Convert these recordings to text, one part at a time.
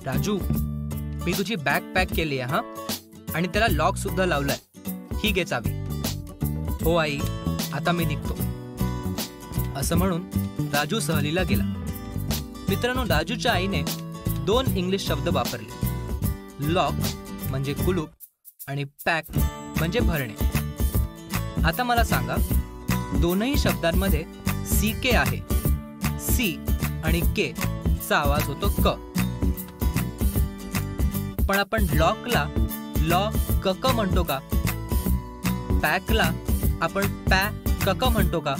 राजू, मी तुझी bag pack केली आहे हा, आणि त्याला लॉक सुद्धा लावलाय. ही घे चावी. हो आई, आता मी निघतो. असं म्हणून राजू सहलीला गेला. मित्रांनो, राजूच्या आईने 2 इंग्लिश शब्द वापरले. लॉक म्हणजे कुलूप आणि पॅक म्हणजे भरणे. आता मला सांगा, दोनही शब्दांमध्ये सी के आहे. सी आणि के चा आवाज होतो क. पण आपण लॉकला लॉ क म्हणतो का? पॅकला आपण पॅ क म्हणतो का?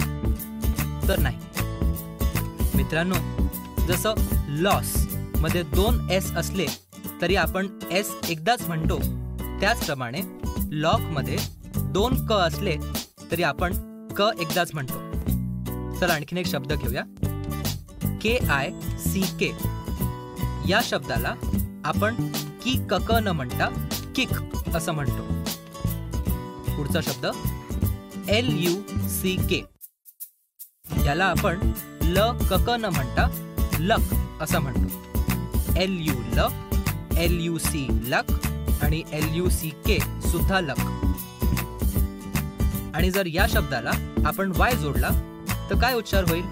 तर नाही. मित्रांनो, जसं लॉस मध्ये 2 एस असले तरी आपण एस एकदाच म्हणतो, त्याचप्रमाणे लॉक मध्ये 2 क असले तरी आपण क एकदाच म्हणतो. चला आणखीन एक शब्द घेऊया. KICK या शब्दाला आपण की कक न म्हणता किक असं म्हणतो. पुढचा शब्द LUCK याला आपण ल कक न म्हणता लक असं म्हणतो. LU लक, LUC लक आणि LUCK सुद्धा लक. आणि जर या शब्दाला आपण वाय जोडला तर काय उच्चार होईल?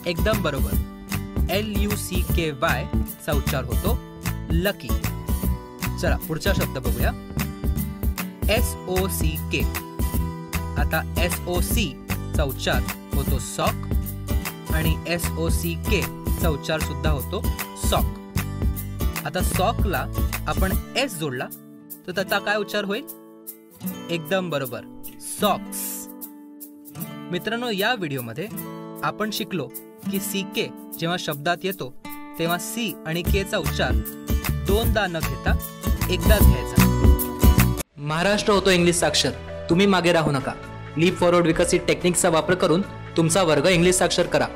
एकदम बरोबर, LUCKY चा उच्चार होतो लकी. चला पुढचा शब्द बघूया. SOCK. आता SOC चा उच्चार होतो सॉक आणि SOCK चा उच्चार सुद्धा होतो सॉक. आता सॉकला आपण एस जोडला तर त्याचा काय उच्चार होईल? एकदम बरोबर, सॉक्स. मित्रांनो, या व्हिडिओमध्ये आपण शिकलो की CK जेव्हा शब्दात येतो तेव्हा C आणि K चा उच्चार 2दा न घेता एकदाच घ्यायचा. महाराष्ट्र होतो इंग्लिश साक्षर. तुम्ही मागे राहू नका. लीप फॉरवर्ड विकसित टेक्निक्सचा वापर करून तुमचा वर्ग इंग्लिश साक्षर करा.